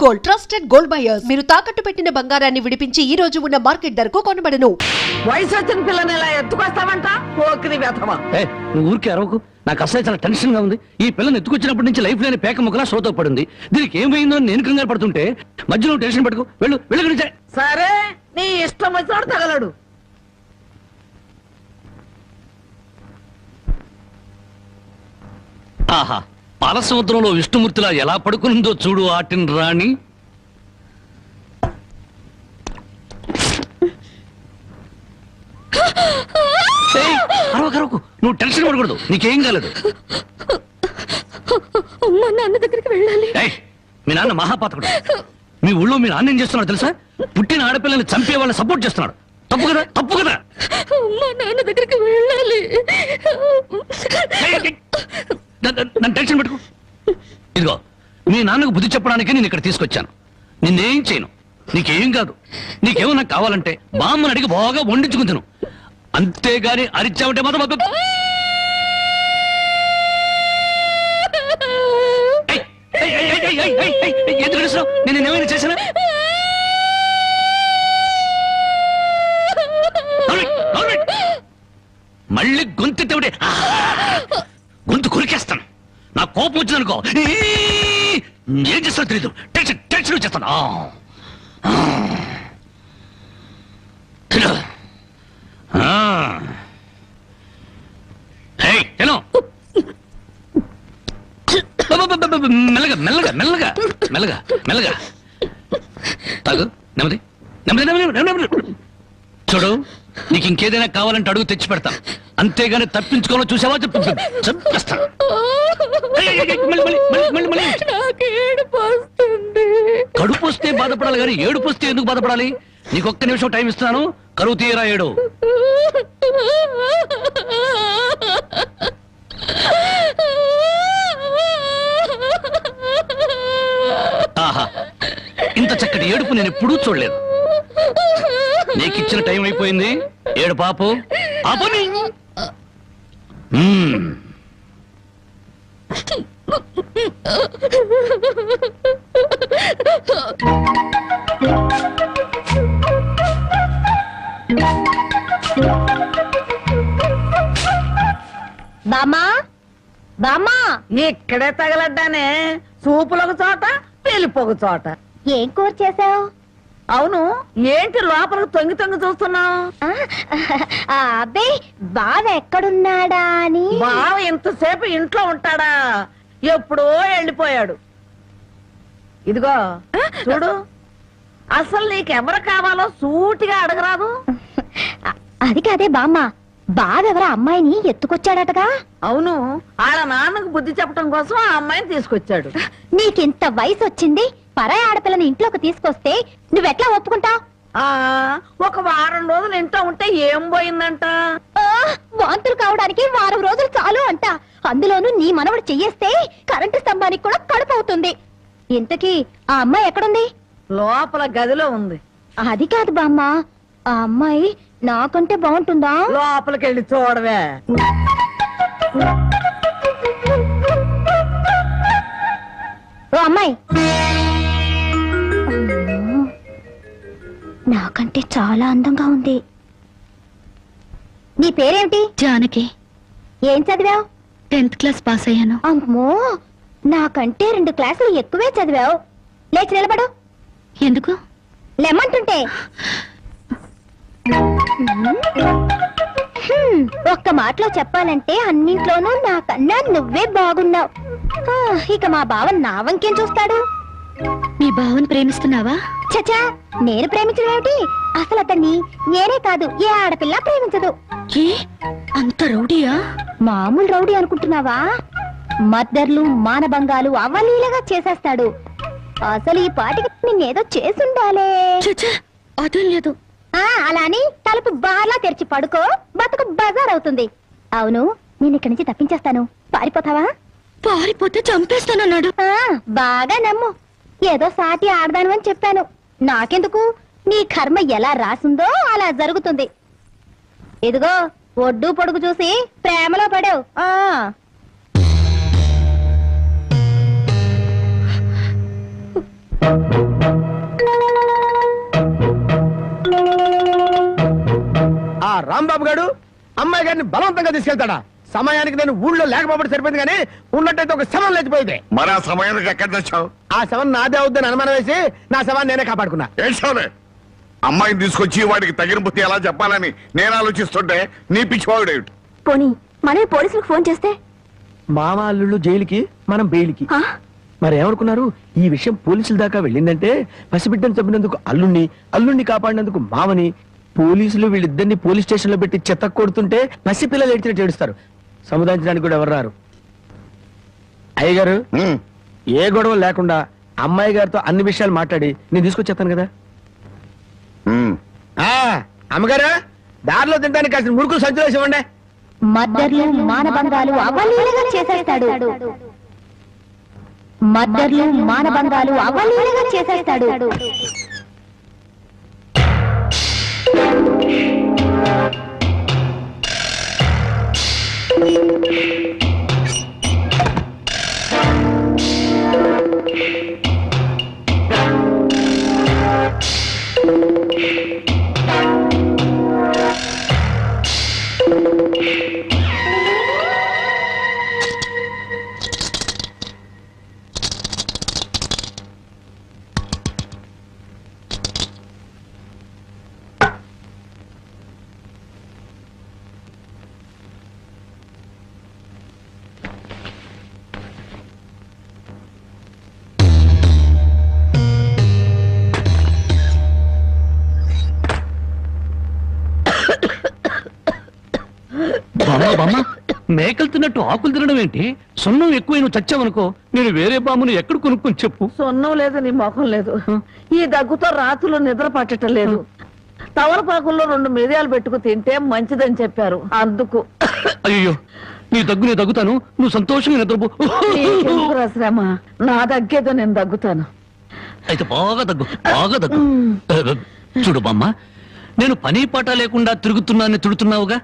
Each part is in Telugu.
Gold, trusted gold buyers. మీరు తాకట్టు పెట్టిన బంగారాన్ని విడిపించి ఈ రోజు ఉన్న మార్కెట్ ధరకు కొనబడను. వయసు వచ్చిన పిల్లని ఇలా ఎత్తుకొస్తావంట పోకిరి వ్యథమా. నువ్వు ఊరికే అరవకు. నాకు అసలు చాలా టెన్షన్ గా ఉంది. ఈ పిల్లని ఎత్తుకొచ్చినప్పటి నుంచి లైఫ్ లేని పేక ముక్కలా సోతో పడింది. దీనికి ఏమైందో నేను కంగారు పడుతుంటే మధ్యలో టెన్షన్ పట్టుకు వెళ్ళు వెళ్ళి. సరే నీ ఇష్టం వచ్చినోడు తగలడు. ఆహా, పాల సముద్రంలో విష్ణుమూర్తిలా ఎలా పడుకుందో చూడు ఆటిన్ రాణి. అరవకు, నువ్వు టెన్షన్ పడకూడదు. నీకేం కాలేదు. నాన్న దగ్గరికి వెళ్ళాలి. మీ నాన్న మహాపాతకుడు. మీ ఊళ్ళో మీ నాన్న ఏం చేస్తున్నాడు తెలుసా? పుట్టిన ఆడపిల్లని చంపే వాళ్ళని సపోర్ట్ చేస్తున్నాడు. తప్పు కదా, తప్పు కదా. నాన్న దగ్గరికి వెళ్ళాలి. నన్ను టెన్షన్ పెట్టుకో. ఇదిగో, మీ నాన్నకు బుద్ధి చెప్పడానికి నేను ఇక్కడ తీసుకొచ్చాను. నిన్నేం చేయను. నీకేం కాదు. నీకేమన్నా కావాలంటే బామ్మని అడిగి బాగా వండించుకుని తిను. అంతేగాని అరిచావంటే మాత్రం ఎందుకు అడుస్తున్నావు? నేను ఏమైనా చేశానా? మళ్ళీ గొంతెత్తే గొంతు కొరికేస్తాను. నా కోపం వచ్చిందనుకో ఏం చేస్తానో తెలీదు. టెన్షన్ టెన్షన్ వచ్చేస్తాను. మెల్లగా మెల్లగా మెల్లగా మెల్లగా మెల్లగా తాగు. నెమ్మది నెమ్మది నెమ్మది నెమ్మది. చూడు, నీకు ఇంకేదైనా కావాలంటే అడుగు తెచ్చి పెడతాను. అంతేగాని తప్పించుకోవాలో చూసావా చంపేస్తాను. కడుపు వస్తే బాధపడాలి కానీ ఏడుపు వస్తే ఎందుకు బాధపడాలి? నీకు ఒక్క నిమిషం టైం ఇస్తాను. కరువు తీయరా ఏడు. ఆహా, ఇంత చక్కటి ఏడుపు నేను ఎప్పుడూ చూడలేదు. నీకు ఇచ్చిన టైం అయిపోయింది. ఏడు పాపు ఆపని. బామా బామా, ఇక్కడే తగలడ్డానే. సూపులొక చోట పెళ్లిపోక చోట. ఏం కూర చేసావు? అవును, ఏంటి లోపలికి తొంగి తొంగి చూస్తున్నావు? అబ్బే, బావ ఎక్కడున్నాడా అని. బావ ఇంతసేపు ఇంట్లో ఉంటాడా? ఎప్పుడో వెళ్ళిపోయాడు. ఇదిగో చూడు, అసలు నీకెవరు కావాలో సూటిగా అడగరాదు. అది కాదే బామ్మ, బావెవరో అమ్మాయిని ఎత్తుకొచ్చాడటగా. అవును, వాళ్ళ నాన్నకు బుద్ధి చెప్పడం కోసం ఆ అమ్మాయిని తీసుకొచ్చాడు. నీకింత వయసు వచ్చింది, పరాయి ఆడపిల్లని ఇంట్లోకి తీసుకొస్తే నువ్వెట్లా ఒప్పుకుంటావు? ఒక వారం రోజులు ఇంట్లో ఉంటే ఏం పోయిందంట? వాంతులు కావడానికి వారం రోజులు చాలు అంట. అందులోనూ నీ మనవడు చెయ్యేస్తే కరెంటు స్తంభానికి కూడా కడుపు అవుతుంది. ఇంతకీ ఆ అమ్మాయి ఎక్కడుంది? లోపల గదిలో ఉంది. అది కాదు బామ్మ, ఆ అమ్మాయి నాకంటే బాగుంటుందా? లోపలికి వెళ్ళి చూడవే. ఓ అమ్మాయి, నాకంటే చాలా అందంగా ఉంది. నీ పేరేమిటి? జానకి. ఏం చదివావు? 10th క్లాస్ పాస్ అయ్యాను. అమ్మో, నాకంటే 2 క్లాసులు ఎక్కువే చదివావు. లేచి నిలబడు. ఎందుకు? లెమ్మంటుంటే. ఒక్క మాటలో చెప్పాలంటే అన్నింట్లోనూ నాకన్నా నువ్వే బాగున్నావు. ఇక మా బావ నా వంకేం చూస్తాడు? మీ బావని ప్రేమిస్తున్నావా? చచా, నేను ప్రేమించడం ఏమిటి? అసలు అతన్ని నేనే కాదు, ఏ ఆడపిల్ల ప్రేమించదు. ఏ, అంత రౌడీయా? మామూలు రౌడీ అనుకుంటున్నావా? మద్దర్లు మానభంగాలు అవలీలగా చేసేస్తాడు. అసలు ఈ పాటికి నిన్నేదో చేసుండాలే. చచ్చా, అదేం లేదు. అలా అని తలుపు బార్లా తెరిచి పడుకో, బతుకు బజార్ అవుతుంది. అవును, నేను ఇక్కడి నుంచి తప్పించేస్తాను. పారిపోతావా? పారిపోతే చంపేస్తానన్నాడు. బాగా నమ్ము. ఏదో సాటి ఆడదాను అని చెప్పాను. నాకెందుకు? నీ కర్మ ఎలా రాసిందో అలా జరుగుతుంది. ఇదిగో, ఒడ్డు పొడుగు చూసి ప్రేమలో పడావు. రాంబాబు గారు అమ్మాయి గారిని బలవంతంగా తీసుకెళ్తాడా? సమయానికి నేను ఊళ్ళో లేకపోతే సరిపోయింది, కానీ ఉన్నట్టయితే ఒక శవం లేచిపోయింది. మరి ఆ సమయానికి ఎక్కడ తెచ్చావు? ఆ శవం నాదే అవుద్దని అనుమానం వేసి నా శవాన్ని నేనే కాపాడుకున్నా. ఏడ్చావులే. అమ్మాయిని తీసుకొచ్చి వాడికి తగిన బుద్ధి ఎలా చెప్పాలని నేను ఆలోచిస్తుంటే నీ పిచ్చివాడేమిటి? పోనీ మనే పోలీసులకు ఫోన్ చేస్తే? మామ అల్లుళ్ళు జైలుకి, మనం బెయిల్కి. ఆ? మరి ఏమనుకున్నారు? ఈ విషయం పోలీసుల దాకా వెళ్ళిందంటే పసిబిడ్డను చంపినందుకు అల్లుణ్ణి కాపాడినందుకు మామని, పోలీసులు వీళ్ళిద్దరిని పోలీస్ స్టేషన్ లో పెట్టి చెత్త కొడుతుంటే పసిపిల్లలు ఏడ్చినట్టు ఏడుస్తారు. సముదాయించడానికి కూడా ఎవరు రారు. అయ్యగారు, ఉమ్, ఏ గొడవ లేకుండా అమ్మాయి గారితో అన్ని విషయాలు మాట్లాడి నేను తీసుకొచ్చేస్తాను కదా. ఉమ్. అమ్మగారు, దారిలో తింటానికి కాసిన మురుకులు సంచులు వేసి ఇవ్వండి. మద్దర్లు మానభంగాలు అవలీలగా చేసేస్తాడు. మద్దర్లు మానభంగాలు అవలీలగా చేసేస్తాడు. బామ్మ మేకలు తిన్నట్టు ఆకులు తినడం ఏంటి? సున్నం ఎక్కువ నువ్వు చచ్చావనుకో, నేను వేరే బామ్మను ఎక్కడ కొనుక్కొని చెప్పు. సొన్నం లేదు, నీ ముఖం లేదు. ఈ దగ్గుతో రాత్రులు నిద్ర పట్టడం లేదు. తవలపాకుల్లో 2 మిరియాలు పెట్టుకు తింటే మంచిదని చెప్పారు, అందుకు. అయ్యో, నీ దగ్గు నేను దగ్గుతాను, నువ్వు సంతోషంగా నిద్రపో. నీకెందుకురా శ్రమ? నా దగ్గేదో నేను దగ్గుతాను. అయితే బాగా దగ్గు. చూడు బామ్మ, నేను పని పాట లేకుండా తిరుగుతున్నానని తిడుతున్నావుగా,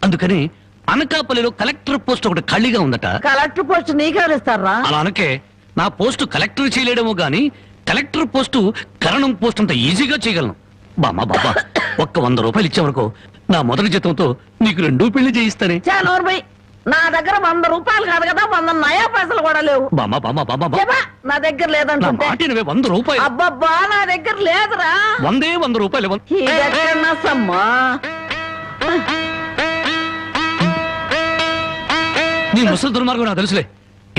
అందుకని అనకాపల్లిలో కలెక్టర్ పోస్ట్ ఒకటి ఖాళీగా ఉందట. కలెక్టర్ పోస్ట్ నీకెవరిస్తారా? అలా అనకే, నా పోస్టు కలెక్టర్ చేయలేడేమో గాని కలెక్టర్ పోస్టు కరణం పోస్ట్ అంత ఈజీగా చేయగలను. బామ్మ ఒక్క 100 రూపాయలు ఇచ్చేవరకు నా మొదటి జీతంతో నీకు 2 పెళ్లి చేయిస్తానే. చానోర్బై, నా దగ్గర 100 రూపాయలు కాదు కదా, 100 నయా పైసలు కూడా లేవు. బామ్మ చెప్పా, నా దగ్గర నా లేదంటుంటే. మాట వినవే, 100 రూపాయలు. అబ్బబ్బా, నా దగ్గర లేదురా. 100 రూపాయలు. ఇదెక్కడన్నా సమ్మా? నీ ముసలి దుర్మార్గం నాకు తెలుసులే.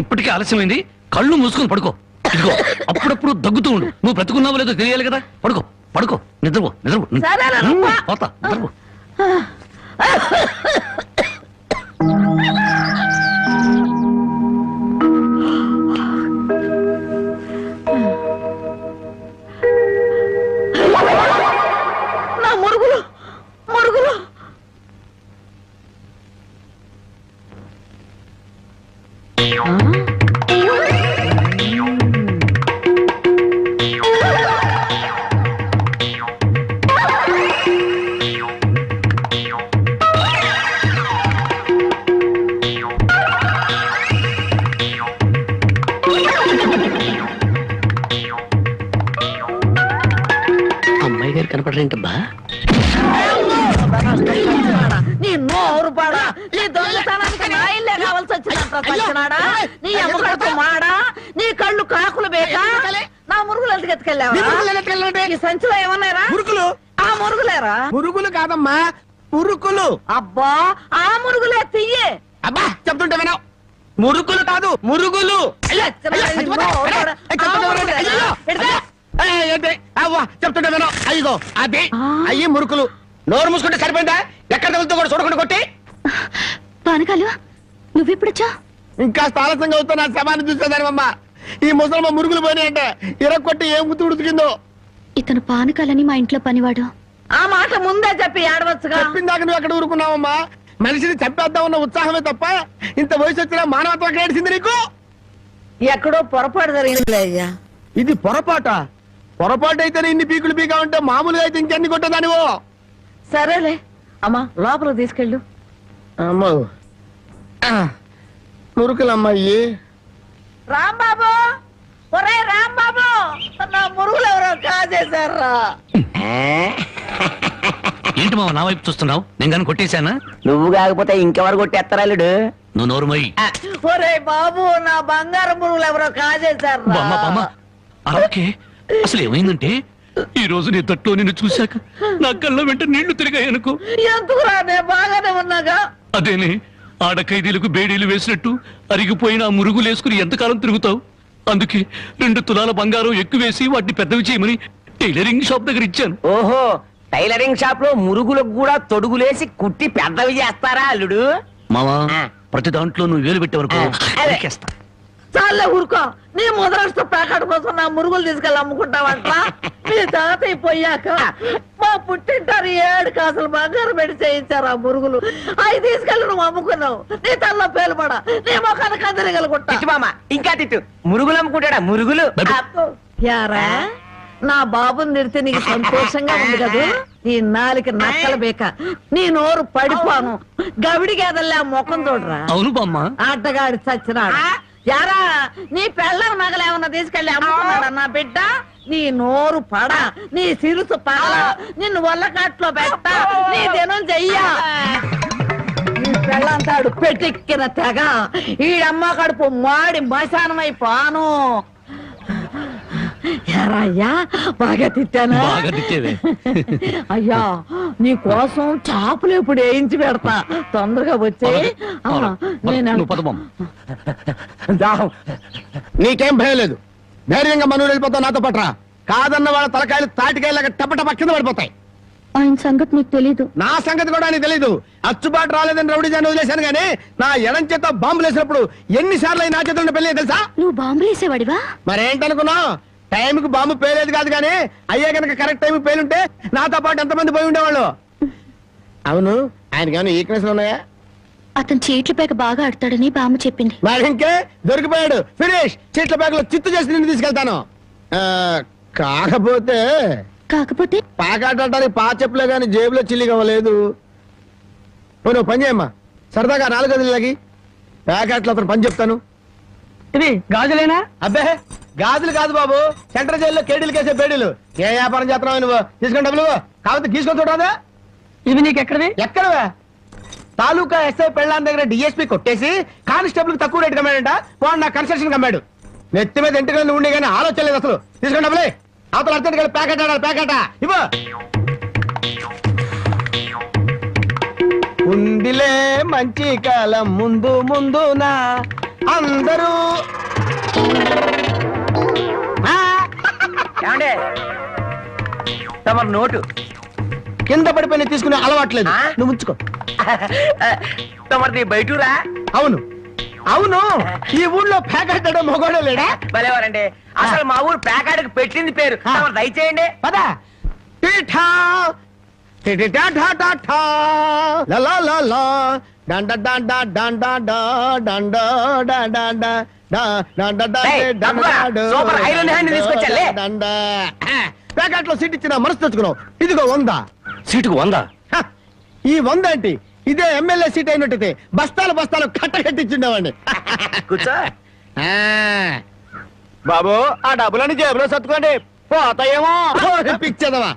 ఇప్పటికే ఆలస్యమైంది, కళ్ళు మూసుకొని పడుకో. ఇదిగో, అప్పుడప్పుడు దగ్గుతూ ఉండు. నువ్వు బ్రతుకున్నావో లేదో తెలియాలి కదా. పడుకో, నిద్రపో. సరేలే, రమ్మా. పోతా, నిద్రపో. నా మురుగులు. అమ్మాయి గారు కనపడరేంటబ్బా? నీ నోరు పాడా, నీ దొంగతనానికి నా ఇల్లే కావాల్సి వచ్చిందంట సచ్చినాడా? నీ అమ్మగడుపు మాడా, నీ కళ్ళు కాకులు బేకా? నా మురుగులు ఎందుకు ఎత్తుకెళ్ళావా? ఈ సంచిలో ఏమన్నారా? మురుకులు? ఆ మురుగులేరా? మురుగులు కాదమ్మా, మురుకులు. అబ్బా, ఆ మురుగులే తియ్యే. అబ్బా, చెప్తుంటే వినవు. మురుకులు కాదు, మురుగులు. చెప్తుంటే వినవు. అయ్యో అదే అయ్యి మురుకులు. నోరు మూసుకుంటే సరిపోయిందా? ఎక్కడ తగులుతో కూడా చూడకుండా కొట్టి. పానకాలు నువ్వెప్పుడొచ్చా? ఇంకా ఆలస్యంగా అవుతా నా శవాన్ని చూసేదానివమ్మా. ఈ ముసలమ్మ మురుగులు పోయినాయంటే ఇరక్కొట్టి ఏం గుర్తు ఉడుకుతుందో. ఇతను పానకాలని మా ఇంట్లో పనివాడు. ఆ మాట ముందే చెప్పి ఏడవచ్చుగా. చెప్పిందాక నువ్వు ఎక్కడ ఊరుకున్నావమ్మా? మనిషిని చంపేద్దామన్న ఉత్సాహమే తప్ప ఇంత వయసు వచ్చినా మానవత్వం ఏడిసింది నీకు? ఎక్కడో పొరపాటు జరిగిందిలే అయ్యా. ఇది పొరపాటు అయితేనే ఇన్ని పీకులు పీకా ఉంటే మామూలుగా అయితే ఇంకెన్ని కొట్టేదానివో. సరేలే అమ్మా, లోపల తీసుకెళ్ళు. అమ్మో, మురుకులమ్మాయి. రాంబాబు, ఒరే రాంబాబు, నా మురుగులు ఎవరో కాజేశారా? ఏంటి మామ నా వైపు చూస్తున్నావు? నేను కానీ కొట్టేశానా? నువ్వు కాకపోతే ఇంకెవరు కొట్టేస్తారా అల్లుడు? నువ్వు నోరు మొయ్యి. ఒరే బాబు, నా బంగారం పురుగులు ఎవరో కాజేశారు. బామ్మ బామ్మ అలాగే. అసలు ఏమైందంటే ఈ రోజు నీ తట్లో నిన్ను చూశాక నా కళ్ళ వెంట నీళ్లు తిరిగాయనుకో. ఎందుకురా, నేను బాగానే ఉన్నాగా. అదేనే, ఆడ ఖైదీలకు బేడీలు వేసినట్టు అరిగిపోయిన ఆ మురుగులు వేసుకుని ఎంతకాలం తిరుగుతావు? అందుకే 2 తులాల బంగారం ఎక్కువేసి వాటిని పెద్దవి చేయమని టైలరింగ్ షాప్ దగ్గర ఇచ్చాను. ఓహో, టైలరింగ్ షాప్ లో మురుగులకు కూడా తొడుగులేసి కుట్టి పెద్దవి చేస్తారా అల్లుడు? మావా, ప్రతి దాంట్లో నువ్వు వేలు పెట్టే వరకు నరికేస్తా. చాలే ఊరుకో. నీ ముద్రష్ట ప్యాకెట్ కోసం నా మురుగులు తీసుకెళ్ళి అమ్ముకుంటావంట. మీ తాతయ్య పోయాక మా పుట్టింటారు 7 కాసులు బంగారం పెట్టి చేయించారు ఆ మురుగులు. అవి తీసుకెళ్ళి నువ్వు అమ్ముకున్నావు. నీ తల్లో పేలుపడ, నీ మొఖాన్ని కందరగలుగుంటా. తిట్టు మామ, ఇంకా తిట్టు. మురుగులు అమ్ముకుంటాడా? మురుగులు. యారా, నా బాబుని తిడితే నీకు సంతోషంగా ఉంది కదా? నీ నాలిక నక్కల బేక, నీ నోరు పడిపోను. గవిడి గేదల్లా ముఖం చూడరా. అవును బామ్మ. ఆటగాడి చచ్చినాడు. యారా, నీ పెళ్ళం నగలేమన్నా తీసుకెళ్ళి అమ్ముకున్నాడా నా బిడ్డ? నీ నోరు పడ, నీ సిరుసు పగల, నిన్ను వల్లకాట్లో పెట్ట, నీ దినం చెయ్యా. నీ పెళ్ళంతాడు పెట్టెక్కిన తెగ, ఈడమ్మ కడుపు మాడి మశానమైపోను. అయ్యా, బాగా తిట్టానా? బాగా తిట్టేవే. అయ్యా, నీ కోసం చాపులు ఇప్పుడు వేయించి పెడతా. తొందరగా వచ్చే. నువ్వు పద బామ్మ. నీకేం భయం లేదు. ధైర్యంగా మనూరు వెళ్ళిపోతావు నాతో పట్రా. కాదన్న వాళ్ళ తలకాయలు తాటికాయలాగా టపటప కింద పడిపోతాయి. ఆయన సంగతి నీకు తెలీదు. నా సంగతి కూడా నీకు తెలీదు. అచ్చుబాటు రాలేదని రౌడీ జాన్ని వదిలేశాను గానీ నా ఎడం చేత బాంబులు వేసినప్పుడు ఎన్నిసార్లు నా చేతుల్లో పెళ్ళి తెలుసా? నువ్వు బాంబులు వేసేవాడివా? మరేంటనుకున్నావు? టైంకి బాంబు పేలేదు కాదు కానీ అయ్యే కనుక కరెక్ట్ టైం పేలుంటే నాతో పాటు ఎంతమంది పోయి ఉండేవాళ్ళు. అవును, ఆయనకి ఏమైనా ఈక్నెస్ ఉన్నాయా? అతను చీట్ల పేక బాగా ఆడతాడని బామ్మ చెప్పింది. మరి ఇంకే దొరికిపోయాడు. ఫినిష్. చీట్ల బ్యాగులో చిత్తు చేసి నిన్ను తీసుకెళ్తాను. కాకపోతే కాకపోతే పాకాడటానికి పా చెప్పులే గాని జేబులో చిల్లిగా లేదు. నువ్వు పని చేయమ్మా, సరదాగా 4 గదులకి ప్యాకెట్లో అతను పని చెప్తాను. ఇది గాజులేనా? అబ్బే, గాజులు కాదు బాబు, సెంట్రల్ జైల్లో కేడీలు కేసే బేడీలు. ఏ వ్యాపారం చేస్తున్నావు నువ్వు? తీసుకుని డబ్బులు కాబట్టి తీసుకొని చూడదా? ఇవి నీకు ఎక్కడవి? ఎక్కడవే? తాలూకా ఎస్ఐ పెళ్ళాన్ దగ్గర డిఎస్పీ కొట్టేసి కానిస్టేబుల్ తక్కువ రేటు కమ్మాడంట. వాడు నా కన్స్ట్రక్షన్ కమ్మాడు. నెత్తి మీద ఇంటికి ఉండే కానీ ఆలోచన లేదు అసలు. తీసుకుని డబ్బులే. అవతల అర్జెంట్ గా ప్యాకెట్ ఆడాలి. ప్యాకెట్ ఇవ్వ. ఉందిలే మంచి కాలం ముందు ముందునా అందరూ. తమరు నోటు కింద పడిపోయిన తీసుకునే అలవాట్లేదు. నువ్వు ఉంచుకో. తమరిది బయటూరా? అవును అవును, ఈ ఊళ్ళో ప్యాకెట్ మొగోడే లేడా? భలేవారండి. అసలు మా ఊరు ప్యాకాడికి పెట్టింది పేరు. తమరు దయచేయండి. పదా. టీఠా టిటిటా ఠా ఠా ఠా లా లా లా లా డండ డండ డండ డా డండ డండ డా డండ డండ డండ సూపర్ ఐరన్ హ్యాండ్ తీసుకొచ్చాలే. డండ ప్యాకెట్ లో సీట్ ఇచ్చిన మనసు తెచ్చుకున్నావు. ఇదిగో 100. సీటుకు 100? ఈ 100 ఏంటి? ఇదే ఎమ్మెల్యే సీట్ అయినట్టయితే బస్తాలు బస్తాలు కట్టగట్టించుండేవాడిని. కూర్చో. బాబు, ఆ డబ్బులని జేబులో సర్దుకోండి, పోతాయేమో. పిచ్చదవా,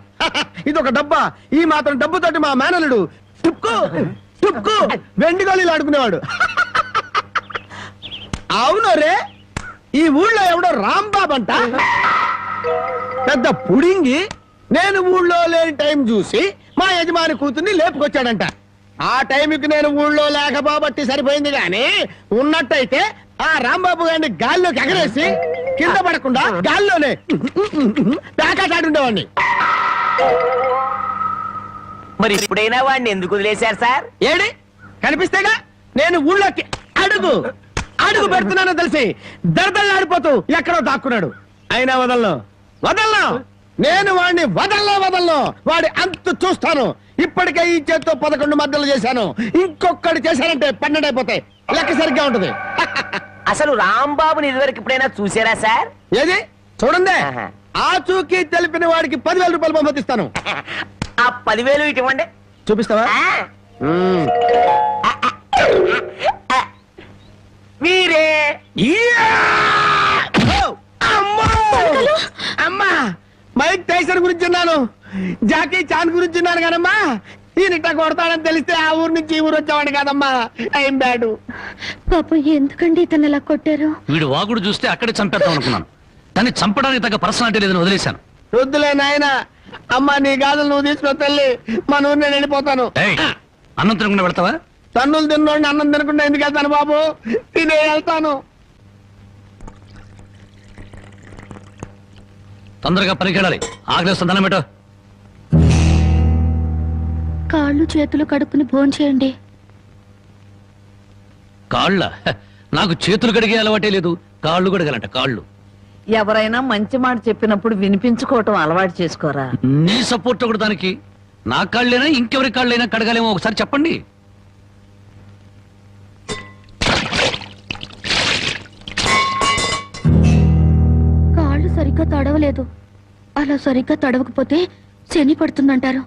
ఇదొక డబ్బా. ఈ మాత్రం డబ్బుతోటి మా మేనలుడు టుక్కు టుక్కు వెండి గోళీలు ఆడుకునేవాడు. అవును రే, ఈ ఊళ్ళో ఎవడో రాంబాబు అంట పెద్ద పుడింగి. నేను ఊళ్ళో లేని టైం చూసి మా యజమాని కూతుర్ని లేపుకొచ్చాడంట. ఆ టైంకి నేను ఊళ్ళో లేకపోబట్టి సరిపోయింది గాని ఉన్నట్టయితే ఆ రాంబాబు గారిని గాల్లోకి ఎగరేసి కింద పడకుండా గాల్లోనే ప్యాకెట్ ఆడుండేవాడిని. మరి ఇప్పుడైనా వాడిని ఎందుకు వదిలేశారు సార్? ఏడి కనిపిస్తేగా నేను ఊళ్ళోకి అడుగు అడుగు పెడుతున్నానో తెలిసి దర్దల్లాడిపోతూ ఎక్కడో దాక్కున్నాడు. అయినా వదలను వదలను, నేను వాడిని వదలను. వాడి అంతు చూస్తాను. ఇప్పటికే ఈ చేత్తో 11 మద్దలు చేశాను. ఇంకొకటి చేశానంటే 12 అయిపోతాయి. లెక్క సరిగ్గా ఉంటది. అసలు రాంబాబుని ఇదివరకు ఇప్పుడైనా చూసారా సార్? ఏది చూడండి, ఆ చూకి తెలిపిన వాడికి 10,000 రూపాయలు పంపిస్తాను. ఆ 10,000 ఇటు ఇవ్వండి. చూపిస్తావా? మీరే. అమ్మా మైక్ టైసన్ గురించి అన్నాను. జాకీ చాన్ గురించి ఉన్నాను కదమ్మా, ఈయనిట్ట కొడతాడని తెలిస్తే ఆ ఊరు నుంచి ఈ ఊరు వచ్చేవాడు కదమ్మా. Time bad. పాపం ఎందుకండి ఇతను ఇలా కొట్టారు? వీడు వాగుడు చూస్తే అక్కడే చంపేద్దాం అనుకున్నాను, కానీ చంపడానికి తగ్గ పర్సనాలిటీ లేదని వదిలేశాను. వద్దులే నాయన, అమ్మా నీ గాజులు నువ్వు తీసుకున్న తల్లి, మన ఊరు నేను వెళ్ళిపోతాను. ఏయ్, అన్నం తినకుండా పెడతావా? తన్నులు తిన్నోడిని అన్నం తినకుండా ఎందుకు వెళ్తాను బాబు, తినే వెళ్తాను. తొందరగా పనికి వెళ్ళాలి, ఆకలిస్తుంది, దండం పెట్టు. కాళ్ళు చేతులు కడుక్కుని భోంచేయండి. కాళ్ళ నాకు చేతులు కడిగే అలవాటే లేదు, కాళ్ళు కడగాలంట. కాళ్ళు ఎవరైనా మంచి మాట చెప్పినప్పుడు వినిపించుకోవటం అలవాటు చేసుకోరా. నీ సపోర్ట్ ఒకటి దానికి. నా కాళ్ళైనా ఇంకెవరి కాళ్ళైనా కడగాలేమో ఒకసారి చెప్పండి. కాళ్ళు సరిగ్గా తడవలేదు. అలా సరిగ్గా తడవకపోతే శని పడుతుందంటారు.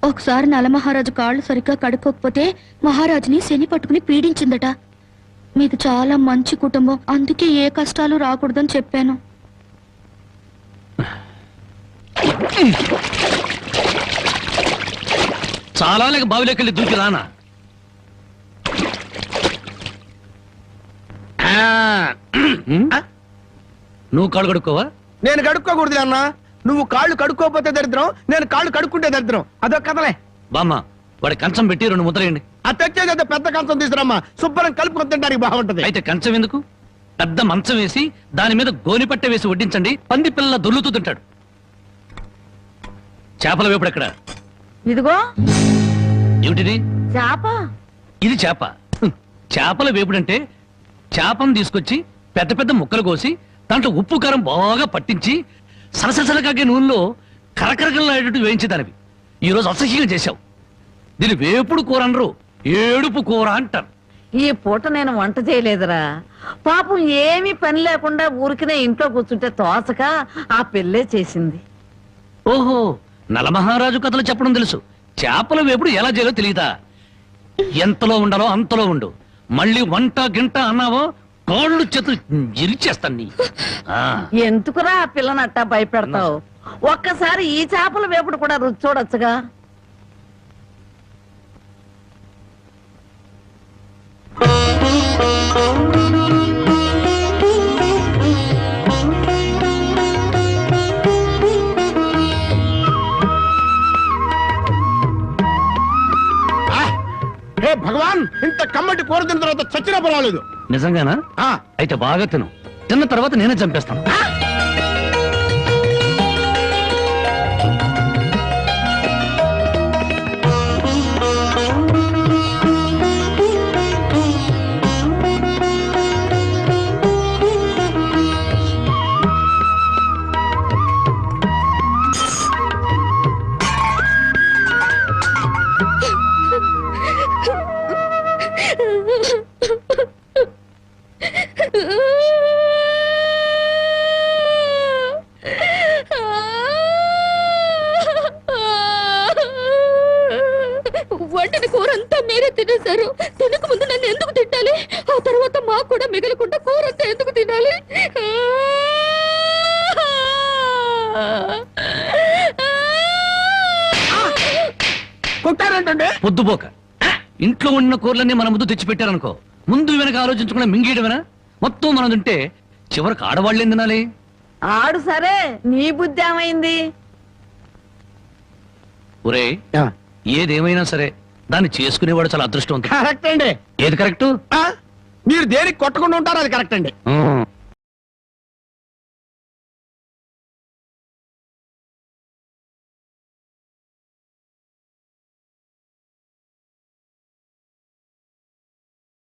ఒకసారి నలమహారాజు కాళ్ళు సరిగ్గా కడుక్కోకపోతే మహారాజుని శని పట్టుకుని పీడించిందట. మీది చాలా మంచి కుటుంబం, అందుకే ఏ కష్టాలు రాకూడదని చెప్పాను. చాలా లేక బావిలోకి దూకి రానా? నువ్వు కాళ్ళు కడుక్కోవా? నేను కడుక్కోకూడదు అన్న. నువ్వు కాళ్ళు కడుక్కోపోతే దరిద్రం, నేను కాళ్ళు కడుక్కుంటే దరిద్రం. అదొక కథలే. బామ్మ, వాడి కంచం పెట్టి 2 ముద్దలేయండి. ఆ తెచ్చేదైతే పెద్ద కంచం తీసుకురమ్మా, శుభ్రం కలుపుకొని తినడానికి బాగుంటది. అయితే కంచం ఎందుకు, పెద్ద మంచం వేసి దాని మీద గోనిపట్ట వేసి వడ్డించండి, పంది పిల్లల దొర్లుతూ తింటాడు. చేపల వేపుడు ఎక్కడ? ఇదిగో ఏమిటిది? చేప. ఇది చేప. చేపల వేపుడంటే చేపను తీసుకొచ్చి పెద్ద పెద్ద ముక్కలు కోసి దాంట్లో ఉప్పు కారం బాగా పట్టించి సలసలకాగే నూనెలో కరకరకలాడేటట్టు వేయించేదానివి. ఈరోజు అసహ్యంగా చేశావు. దీని వేపుడు కూర అనరు, ఏడుపు కూర అంటారు. ఈ పూట నేను వంట చేయలేదురా. పాపం ఏమీ పని లేకుండా ఊరికినే ఇంట్లో కూర్చుంటే తోచక ఆ పెళ్ళే చేసింది. ఓహో, నలమహారాజు కథలు చెప్పడం తెలుసు, చేపల వేపుడు ఎలా చేయాలో తెలియదా? ఎంతలో ఉండాలో అంతలో ఉండు. మళ్ళీ వంట గింట అన్నావో కాళ్ళు చేతులు ఇరిచేస్తాను నీ. ఎందుకురా ఆ పిల్లనట్టా భయపెడతావు? ఒక్కసారి ఈ చేపల వేపుడు కూడా రుచి చూడొచ్చుగా. హే భగవాన్, ఇంత కమ్మటి కూర తిన్న తర్వాత చచ్చినా పర్వాలేదు. నిజంగానా? అయితే బాగా తిను, తిన్న తర్వాత నేనే చంపేస్తాను. వండిన కూరంతా మీరే తినేశారు. తినక ముందు నన్ను ఎందుకు తిట్టాలి? ఆ తర్వాత మాకు కూడా మిగలకుండా కూరంతా ఎందుకు తినాలి? కొట్టారంటే పొద్దుపోక ఇంట్లో ఉన్న కూరలన్నీ మన ముందు తెచ్చి పెట్టారనుకో, ముందు వెనక ఆలోచించకుండా మింగేయడమేనా? మొత్తం మనం తింటే చివరికి ఆడవాళ్ళేం తినాలి? ఆడు సరే, నీ బుద్ధి ఏమైంది? ఒరే, ఏదేమైనా సరే దాన్ని చేసుకునేవాడు చాలా అదృష్టవంతుడు. కరెక్ట్ అండి. ఏది కరెక్ట్? మీరు దేనికి కొట్టకుండా ఉంటారు, అది కరెక్ట్ అండి.